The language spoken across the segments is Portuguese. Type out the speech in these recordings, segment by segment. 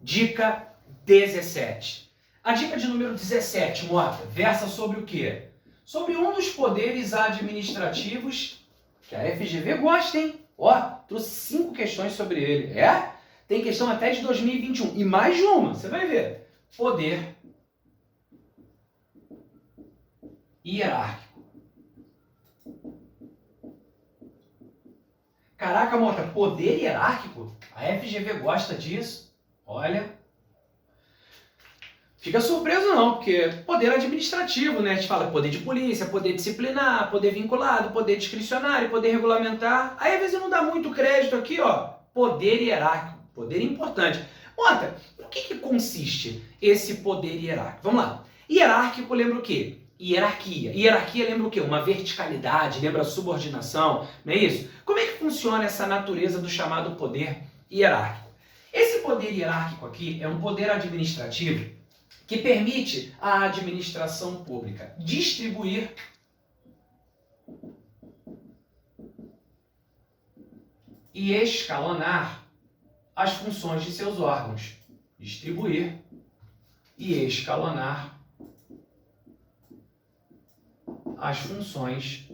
Dica 17. A dica de número 17, Mota, versa sobre o quê? Sobre um dos poderes administrativos que a FGV gosta, hein? Ó, trouxe 5 questões sobre ele. É? Tem questão até de 2021. E mais de uma, você vai ver. Poder hierárquico. Caraca, Mota, poder hierárquico? A FGV gosta disso? Olha. Fica surpreso não, porque poder administrativo, né? A gente fala poder de polícia, poder disciplinar, poder vinculado, poder discricionário, poder regulamentar. Aí às vezes não dá muito crédito aqui, ó. Poder hierárquico, poder importante. Mota, o que consiste esse poder hierárquico? Vamos lá. Hierárquico lembra o quê? Hierarquia. Hierarquia lembra o quê? Uma verticalidade, lembra subordinação, não é isso? Como é que funciona essa natureza do chamado poder hierárquico? Esse poder hierárquico aqui é um poder administrativo que permite à administração pública distribuir e escalonar as funções de seus órgãos. Distribuir e escalonar as funções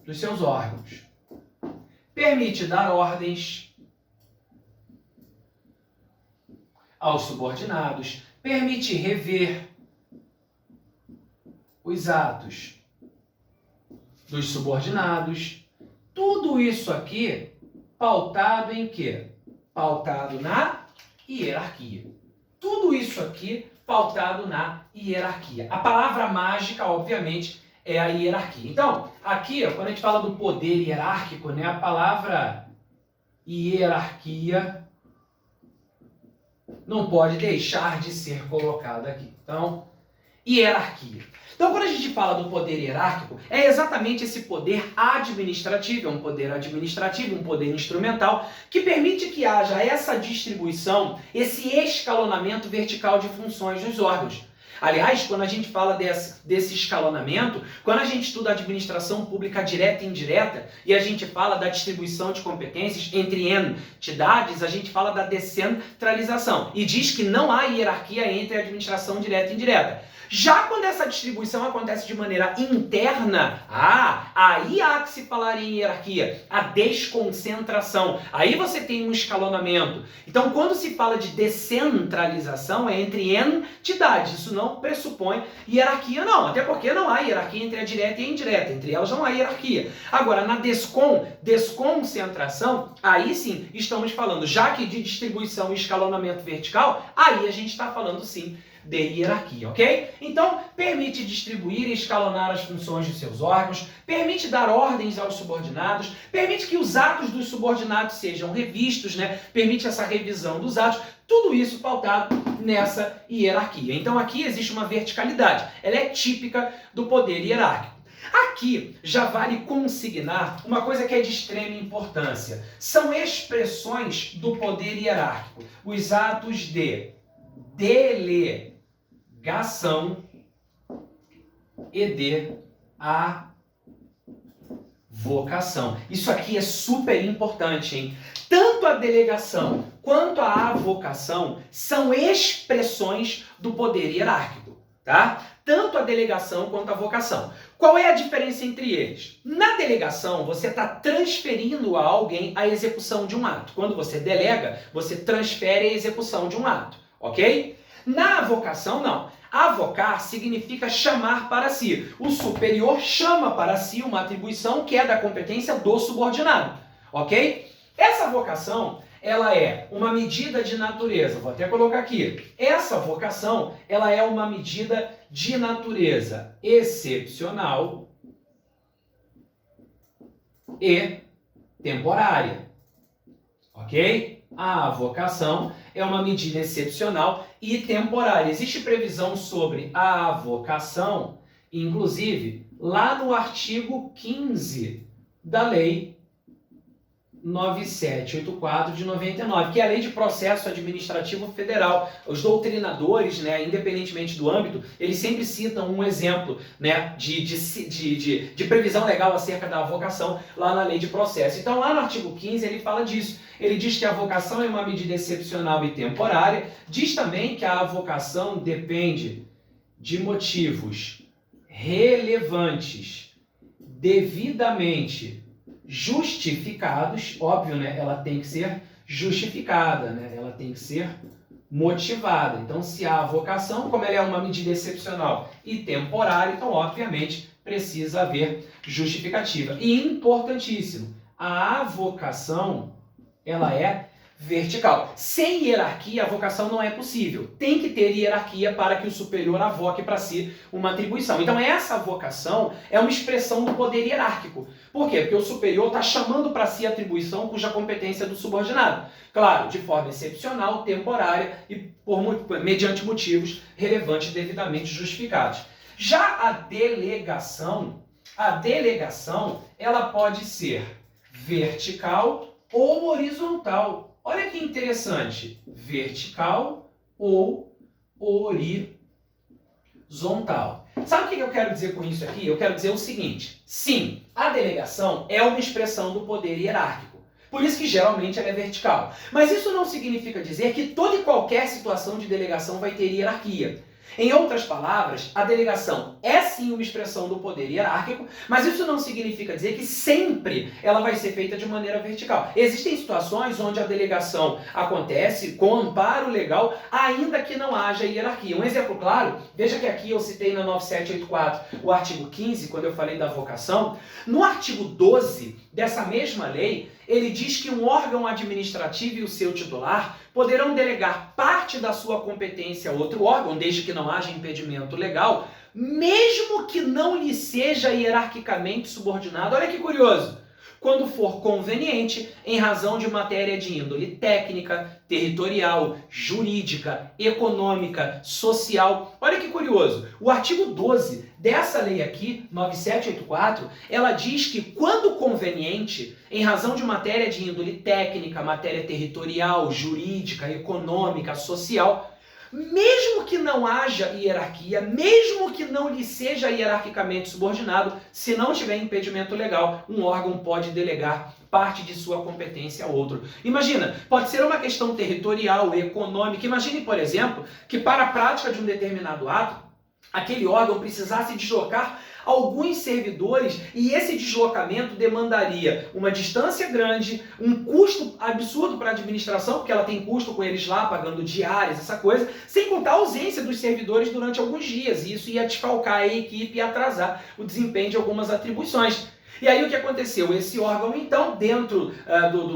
dos seus órgãos. Permite dar ordens aos subordinados, permite rever os atos dos subordinados. Tudo isso aqui pautado em quê? Pautado na hierarquia. Tudo isso aqui pautado na hierarquia. A palavra mágica, obviamente, é a hierarquia. Então, aqui, ó, quando a gente fala do poder hierárquico, né, a palavra hierarquia não pode deixar de ser colocada aqui. Então, hierarquia. Então, quando a gente fala do poder hierárquico, é exatamente esse poder administrativo, é um poder administrativo, um poder instrumental, que permite que haja essa distribuição, esse escalonamento vertical de funções dos órgãos. Aliás, quando a gente fala desse escalonamento, quando a gente estuda a administração pública direta e indireta, e a gente fala da distribuição de competências entre entidades, a gente fala da descentralização. E diz que não há hierarquia entre a administração direta e indireta. Já quando essa distribuição acontece de maneira interna, aí há que se falar em hierarquia, a desconcentração. Aí você tem um escalonamento. Então, quando se fala de descentralização, é entre entidades. Isso não pressupõe hierarquia, não. Até porque não há hierarquia entre a direta e a indireta. Entre elas não há hierarquia. Agora, na desconcentração, aí sim estamos falando, já que de distribuição e escalonamento vertical, aí a gente está falando sim de hierarquia, ok? Então, permite distribuir e escalonar as funções de seus órgãos, permite dar ordens aos subordinados, permite que os atos dos subordinados sejam revistos, né? Permite essa revisão dos atos, tudo isso pautado nessa hierarquia. Então, aqui existe uma verticalidade, ela é típica do poder hierárquico. Aqui já vale consignar uma coisa que é de extrema importância. São expressões do poder hierárquico, os atos de delegação e de avocação. Isso aqui é super importante, hein? Tanto a delegação quanto a avocação são expressões do poder hierárquico, tá? Tanto a delegação quanto a avocação. Qual é a diferença entre eles? Na delegação, você está transferindo a alguém a execução de um ato. Quando você delega, você transfere a execução de um ato. Ok? Na avocação, não. Avocar significa chamar para si. O superior chama para si uma atribuição que é da competência do subordinado. Ok? Essa vocação, ela é uma medida de natureza. Vou até colocar aqui. Essa vocação, ela é uma medida de natureza excepcional e temporária. Ok? A avocação é uma medida excepcional e temporária. Existe previsão sobre a avocação, inclusive, lá no artigo 15 da Lei 9784 de 99, que é a Lei de Processo Administrativo Federal. Os doutrinadores, né, independentemente do âmbito, eles sempre citam um exemplo, né, de previsão legal acerca da avocação lá na Lei de Processo. Então, lá no artigo 15, ele fala disso. Ele diz que a avocação é uma medida excepcional e temporária. Diz também que a avocação depende de motivos relevantes, devidamente justificados, óbvio, né? Ela tem que ser justificada, né? Ela tem que ser motivada. Então, se há avocação, como ela é uma medida excepcional e temporária, então, obviamente, precisa haver justificativa. E importantíssimo, a avocação, ela é vertical. Sem hierarquia, a avocação não é possível. Tem que ter hierarquia para que o superior avoque para si uma atribuição. Então, essa avocação é uma expressão do poder hierárquico. Por quê? Porque o superior está chamando para si a atribuição cuja competência é do subordinado. Claro, de forma excepcional, temporária e mediante motivos relevantes devidamente justificados. Já a delegação, ela pode ser vertical ou horizontal. Olha que interessante, vertical ou horizontal. Sabe o que eu quero dizer com isso aqui? Eu quero dizer o seguinte: sim, a delegação é uma expressão do poder hierárquico. Por isso que geralmente ela é vertical. Mas isso não significa dizer que toda e qualquer situação de delegação vai ter hierarquia. Em outras palavras, a delegação é sim uma expressão do poder hierárquico, mas isso não significa dizer que sempre ela vai ser feita de maneira vertical. Existem situações onde a delegação acontece com amparo legal, ainda que não haja hierarquia. Um exemplo claro, veja que aqui eu citei na 9784 o artigo 15, quando eu falei da vocação. No artigo 12 dessa mesma lei, ele diz que um órgão administrativo e o seu titular poderão delegar parte da sua competência a outro órgão, desde que não haja impedimento legal, mesmo que não lhe seja hierarquicamente subordinado. Olha que curioso! Quando for conveniente, em razão de matéria de índole técnica, territorial, jurídica, econômica, social. Olha que curioso, o artigo 12 dessa lei aqui, 9784, ela diz que quando conveniente, em razão de matéria de índole técnica, matéria territorial, jurídica, econômica, social, mesmo que não haja hierarquia, mesmo que não lhe seja hierarquicamente subordinado, se não tiver impedimento legal, um órgão pode delegar parte de sua competência a outro. Imagina, pode ser uma questão territorial, econômica. Imagine, por exemplo, que para a prática de um determinado ato, aquele órgão precisasse deslocar alguns servidores e esse deslocamento demandaria uma distância grande, um custo absurdo para a administração, porque ela tem custo com eles lá, pagando diárias, essa coisa, sem contar a ausência dos servidores durante alguns dias. E isso ia desfalcar a equipe e atrasar o desempenho de algumas atribuições. E aí o que aconteceu? Esse órgão, então, dentro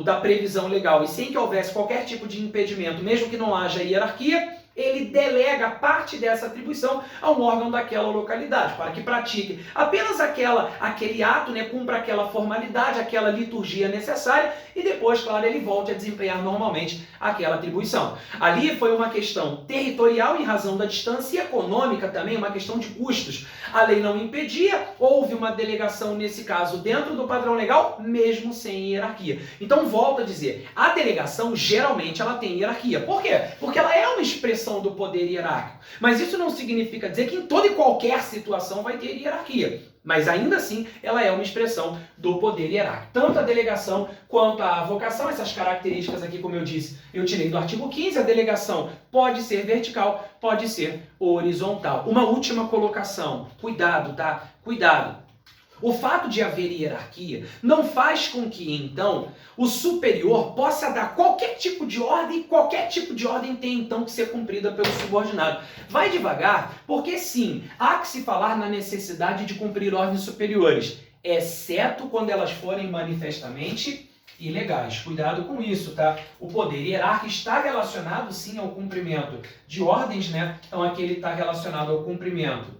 da previsão legal e sem que houvesse qualquer tipo de impedimento, mesmo que não haja hierarquia, ele delega parte dessa atribuição a um órgão daquela localidade, para que pratique apenas aquele ato, né, cumpra aquela formalidade, aquela liturgia necessária, e depois, claro, ele volte a desempenhar normalmente aquela atribuição. Ali foi uma questão territorial em razão da distância e econômica também, uma questão de custos. A lei não impedia, houve uma delegação nesse caso dentro do padrão legal, mesmo sem hierarquia. Então, volto a dizer, a delegação geralmente ela tem hierarquia. Por quê? Porque ela é uma expressão do poder hierárquico. Mas isso não significa dizer que em toda e qualquer situação vai ter hierarquia. Mas ainda assim, ela é uma expressão do poder hierárquico. Tanto a delegação quanto a avocação, essas características aqui, como eu disse, eu tirei do artigo 15, a delegação pode ser vertical, pode ser horizontal. Uma última colocação. Cuidado, tá? Cuidado. O fato de haver hierarquia não faz com que, então, o superior possa dar qualquer tipo de ordem e qualquer tipo de ordem tem, então, que ser cumprida pelo subordinado. Vai devagar, porque, sim, há que se falar na necessidade de cumprir ordens superiores, exceto quando elas forem manifestamente ilegais. Cuidado com isso, tá? O poder hierárquico está relacionado, sim, ao cumprimento de ordens, né? Então, aqui ele está relacionado ao cumprimento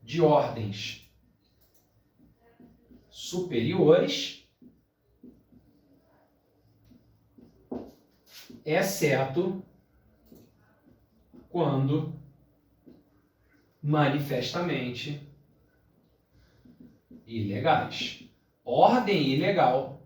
de ordens superiores, exceto quando manifestamente ilegais. Ordem ilegal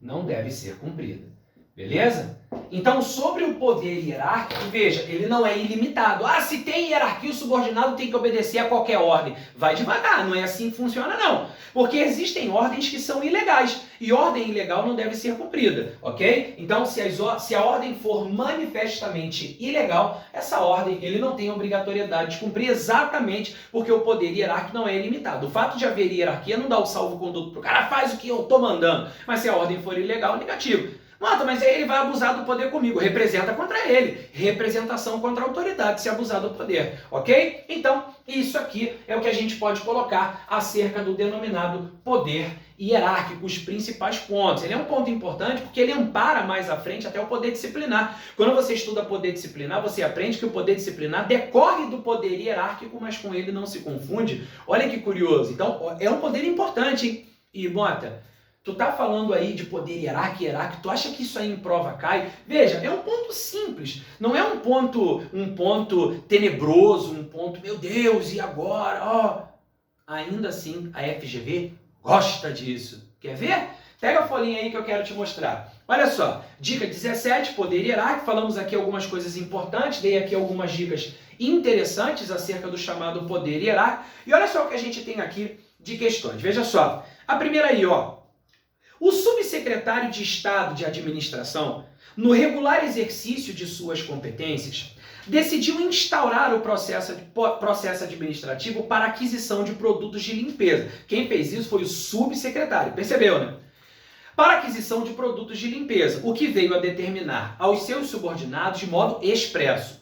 não deve ser cumprida. Beleza? Então, sobre o poder hierárquico, veja, ele não é ilimitado. Ah, se tem hierarquia, o subordinado tem que obedecer a qualquer ordem. Vai devagar, não é assim que funciona, não. Porque existem ordens que são ilegais. E ordem ilegal não deve ser cumprida, ok? Então, se a ordem for manifestamente ilegal, essa ordem ele não tem obrigatoriedade de cumprir exatamente porque o poder hierárquico não é ilimitado. O fato de haver hierarquia não dá o salvo-conduto para o cara, faz o que eu estou mandando. Mas se a ordem for ilegal, negativo. Mata, mas aí ele vai abusar do poder comigo. Representa contra ele. Representação contra a autoridade, se abusar do poder. Ok? Então, isso aqui é o que a gente pode colocar acerca do denominado poder hierárquico, os principais pontos. Ele é um ponto importante porque ele ampara mais à frente até o poder disciplinar. Quando você estuda poder disciplinar, você aprende que o poder disciplinar decorre do poder hierárquico, mas com ele não se confunde. Olha que curioso. Então, é um poder importante, hein? E, Mota, tu tá falando aí de poder hierárquico, tu acha que isso aí em prova cai? Veja, é um ponto simples, não é um ponto tenebroso, um ponto, meu Deus, e agora? Ó, ainda assim, a FGV gosta disso. Quer ver? Pega a folhinha aí que eu quero te mostrar. Olha só, dica 17, poder hierárquico, falamos aqui algumas coisas importantes, dei aqui algumas dicas interessantes acerca do chamado poder hierárquico, e olha só o que a gente tem aqui de questões. Veja só, a primeira aí, ó. O subsecretário de Estado de Administração, no regular exercício de suas competências, decidiu instaurar o processo administrativo para aquisição de produtos de limpeza. Quem fez isso foi o subsecretário, percebeu, né? Para aquisição de produtos de limpeza, o que veio a determinar aos seus subordinados de modo expresso.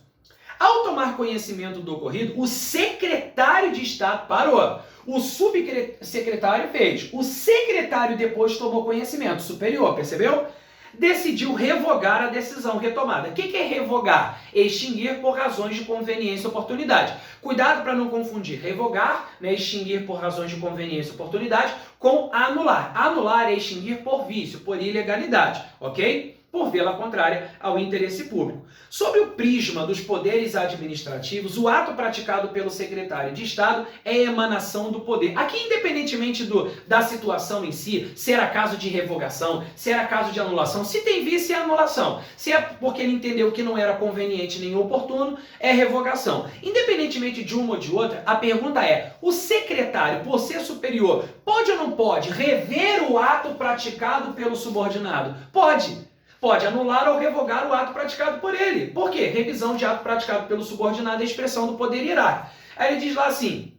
Ao tomar conhecimento do ocorrido, o secretário de Estado parou. O subsecretário fez. O secretário depois tomou conhecimento superior, percebeu? Decidiu revogar a decisão retomada. O que é revogar? Extinguir por razões de conveniência e oportunidade. Cuidado para não confundir revogar, né, extinguir por razões de conveniência e oportunidade, com anular. Anular é extinguir por vício, por ilegalidade, ok? Por vê-la contrária ao interesse público. Sob o prisma dos poderes administrativos, o ato praticado pelo secretário de Estado é emanação do poder. Aqui, independentemente da situação em si, se era caso de revogação, se era caso de anulação, se tem vice é anulação. Se é porque ele entendeu que não era conveniente nem oportuno, é revogação. Independentemente de uma ou de outra, a pergunta é, o secretário, por ser superior, pode ou não pode rever o ato praticado pelo subordinado? Pode. Pode anular ou revogar o ato praticado por ele. Por quê? Revisão de ato praticado pelo subordinado é expressão do poder hierárquico. Aí ele diz lá assim,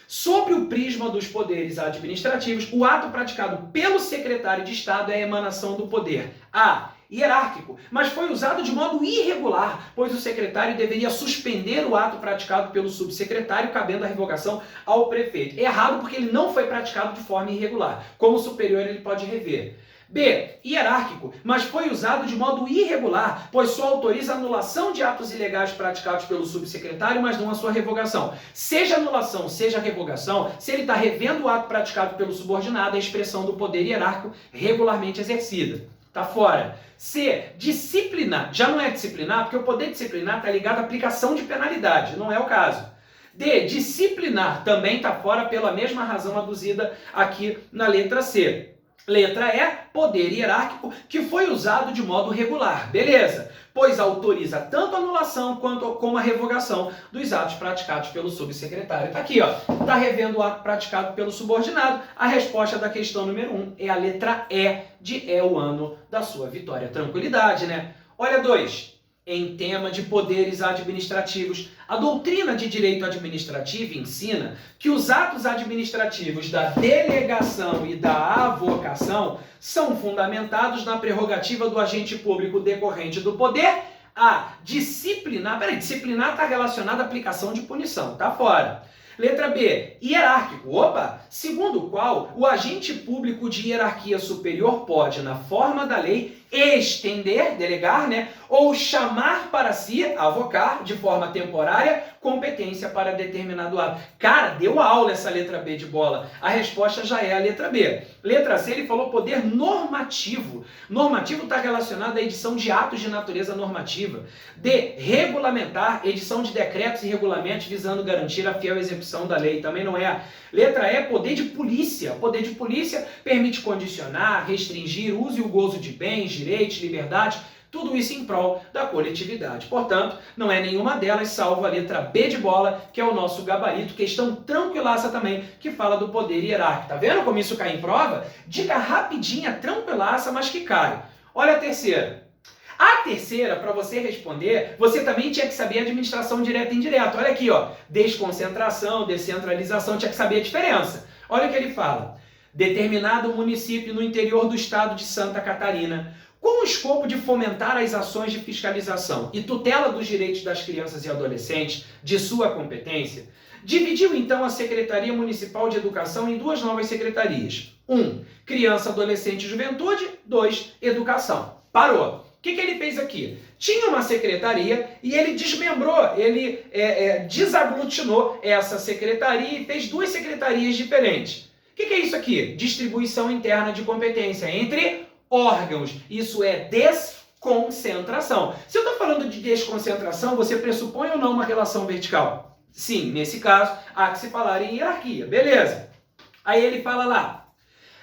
sobre o prisma dos poderes administrativos, o ato praticado pelo secretário de Estado é a emanação do poder hierárquico, mas foi usado de modo irregular, pois o secretário deveria suspender o ato praticado pelo subsecretário, cabendo a revogação ao prefeito. Errado porque ele não foi praticado de forma irregular. Como superior, ele pode rever. B. Hierárquico, mas foi usado de modo irregular, pois só autoriza a anulação de atos ilegais praticados pelo subsecretário, mas não a sua revogação. Seja anulação, seja revogação, se ele está revendo o ato praticado pelo subordinado, é a expressão do poder hierárquico regularmente exercida. Tá fora. C. Disciplinar. Já não é disciplinar, porque o poder disciplinar está ligado à aplicação de penalidade, não é o caso. D. Disciplinar também está fora pela mesma razão aduzida aqui na letra C. Letra E, poder hierárquico, que foi usado de modo regular. Beleza, pois autoriza tanto a anulação como a revogação dos atos praticados pelo subsecretário. Está aqui, ó. Está revendo o ato praticado pelo subordinado. A resposta da questão número 1 é a letra E, de é o ano da sua vitória. Tranquilidade, né? Olha 2. Em tema de poderes administrativos, a doutrina de direito administrativo ensina que os atos administrativos da delegação e da avocação são fundamentados na prerrogativa do agente público decorrente do poder a disciplinar. Peraí, disciplinar está relacionado à aplicação de punição, tá fora. Letra B, hierárquico, segundo o qual o agente público de hierarquia superior pode, na forma da lei, estender, delegar, né? Ou chamar para si, avocar, de forma temporária, competência para determinado ato. Cara, deu aula essa letra B de bola. A resposta já é a letra B. Letra C, ele falou poder normativo. Normativo está relacionado à edição de atos de natureza normativa. D, regulamentar, edição de decretos e regulamentos visando garantir a fiel execução da lei. Também não é. Letra E, poder de polícia. Poder de polícia permite condicionar, restringir o uso e o gozo de bens, direitos, liberdades, tudo isso em prol da coletividade. Portanto, não é nenhuma delas, salvo a letra B de bola, que é o nosso gabarito, questão tranquilaça também, que fala do poder hierárquico. Tá vendo como isso cai em prova? Dica rapidinha, tranquilaça, mas que cai. Olha a terceira. A terceira, para você responder, você também tinha que saber administração direta e indireta. Olha aqui, ó, desconcentração, descentralização, tinha que saber a diferença. Olha o que ele fala. Determinado município no interior do estado de Santa Catarina, com o escopo de fomentar as ações de fiscalização e tutela dos direitos das crianças e adolescentes de sua competência, dividiu então a Secretaria Municipal de Educação em duas novas secretarias. 1. Criança, Adolescente e Juventude. 2. Educação. Parou. O que ele fez aqui? Tinha uma secretaria e ele desmembrou, ele desaglutinou essa secretaria e fez duas secretarias diferentes. O que é isso aqui? Distribuição interna de competência entre órgãos. Isso é desconcentração. Se eu estou falando de desconcentração, você pressupõe ou não uma relação vertical? Sim, nesse caso, há que se falar em hierarquia. Beleza. Aí ele fala lá,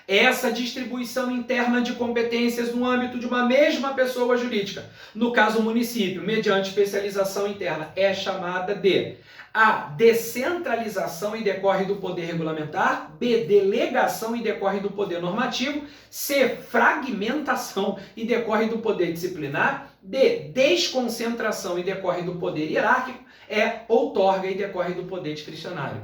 essa distribuição interna de competências no âmbito de uma mesma pessoa jurídica, no caso município, mediante especialização interna, é chamada de A, descentralização e decorre do poder regulamentar. B, delegação e decorre do poder normativo. C, fragmentação e decorre do poder disciplinar. D, desconcentração e decorre do poder hierárquico. E, outorga e decorre do poder discricionário.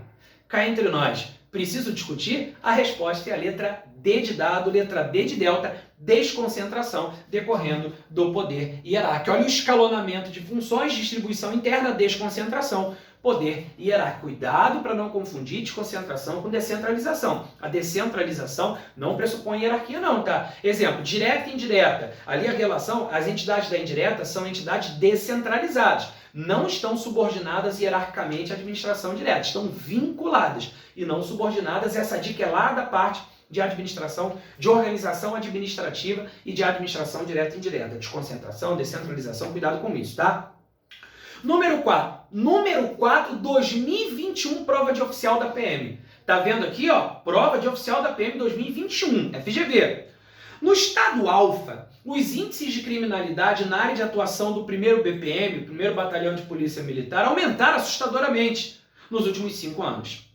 Cá entre nós, preciso discutir? A resposta é a letra D de dado, letra D de delta, desconcentração decorrendo do poder hierárquico. Olha o escalonamento de funções, distribuição interna, desconcentração, poder hierárquico. Cuidado para não confundir desconcentração com descentralização. A descentralização não pressupõe hierarquia não, tá? Exemplo, direta e indireta. Ali a relação, as entidades da indireta são entidades descentralizadas. Não estão subordinadas hierarquicamente à administração direta. Estão vinculadas e não subordinadas. Essa dica é lá da parte de administração, de organização administrativa e de administração direta e indireta. Desconcentração, descentralização, cuidado com isso, tá? Número 4. Número 4, 2021, prova de oficial da PM. Tá vendo aqui, ó? Prova de oficial da PM 2021, FGV. No estado Alfa, os índices de criminalidade na área de atuação do 1º BPM, 1º Batalhão de Polícia Militar, aumentaram assustadoramente nos últimos 5 anos.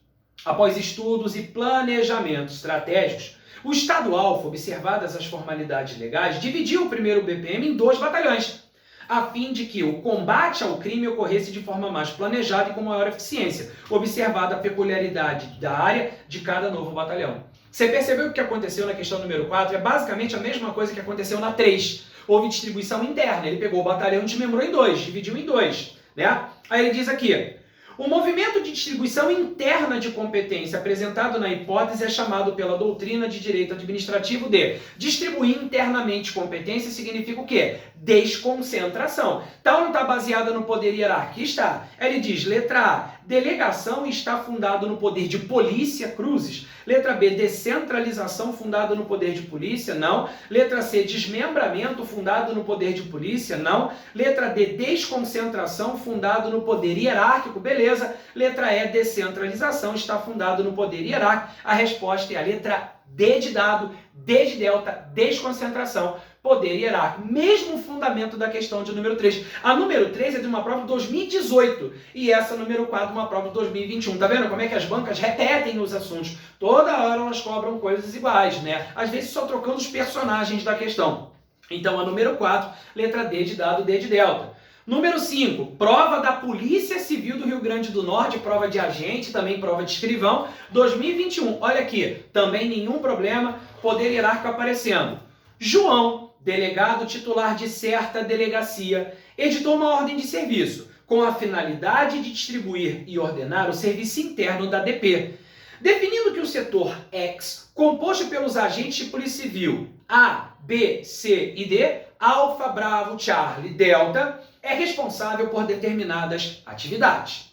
Após estudos e planejamentos estratégicos, o estado Alfa, observadas as formalidades legais, dividiu o 1º BPM em 2 batalhões, a fim de que o combate ao crime ocorresse de forma mais planejada e com maior eficiência, observada a peculiaridade da área de cada novo batalhão. Você percebeu que o que aconteceu na questão número 4 é basicamente a mesma coisa que aconteceu na 3. Houve distribuição interna, ele pegou o batalhão e desmembrou em 2, dividiu em 2, né? Aí ele diz aqui, o movimento de distribuição interna de competência apresentado na hipótese é chamado pela doutrina de direito administrativo de distribuir internamente competência significa o quê? Desconcentração. Tal não está baseada no poder hierárquico? Está. Ele diz, letra A, delegação está fundado no poder de polícia, cruzes. Letra B, descentralização fundada no poder de polícia, não. Letra C, desmembramento fundado no poder de polícia, não. Letra D, desconcentração fundado no poder hierárquico, beleza. Letra E, descentralização está fundado no poder hierárquico. A resposta é a letra D de dado, D de delta, desconcentração, poder hierárquico. Mesmo fundamento da questão de número 3. A número 3 é de uma prova de 2018 e essa número 4 é uma prova de 2021. Tá vendo como é que as bancas repetem os assuntos? Toda hora elas cobram coisas iguais, né? Às vezes só trocando os personagens da questão. Então a número 4, letra D de dado, D de delta. Número 5, prova da Polícia Civil do Rio Grande do Norte, prova de agente, também prova de escrivão, 2021. Olha aqui, também nenhum problema, poder hierárquico aparecendo. João, delegado titular de certa delegacia, editou uma ordem de serviço com a finalidade de distribuir e ordenar o serviço interno da DP, definindo que o setor X, composto pelos agentes de Polícia Civil, A, B, C e D, Alfa, Bravo, Charlie, Delta, é responsável por determinadas atividades.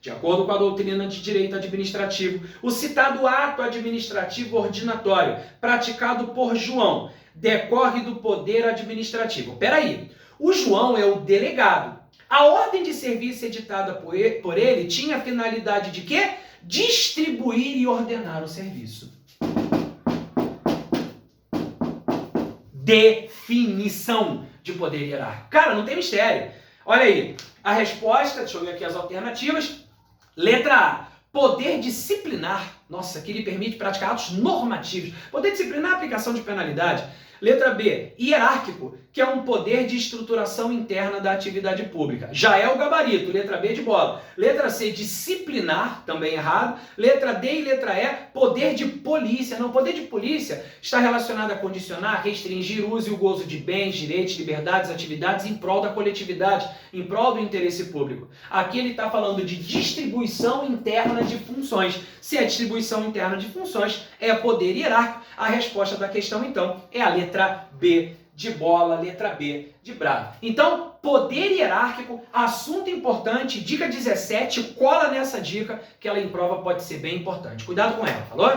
De acordo com a doutrina de direito administrativo, o citado ato administrativo ordinatório, praticado por João, decorre do poder administrativo. Peraí, o João é o delegado. A ordem de serviço editada por ele tinha a finalidade de quê? Distribuir e ordenar o serviço. Definição de poder hierárquico. Cara, não tem mistério. Olha aí, a resposta, deixa eu ver aqui as alternativas. Letra A, poder disciplinar. Nossa, que lhe permite praticar atos normativos. Poder disciplinar a aplicação de penalidade. Letra B, hierárquico, que é um poder de estruturação interna da atividade pública. Já é o gabarito, letra B de bola. Letra C, disciplinar, também errado. Letra D e letra E, poder de polícia. Não, poder de polícia está relacionado a condicionar, restringir o uso e o gozo de bens, direitos, liberdades, atividades em prol da coletividade, em prol do interesse público. Aqui ele está falando de distribuição interna de funções. Se é distribuição interna de funções, é poder hierárquico. A resposta da questão, então, é a letra B de bola, letra B de bravo. Então, poder hierárquico, assunto importante, dica 17, cola nessa dica, que ela em prova pode ser bem importante. Cuidado com ela, falou?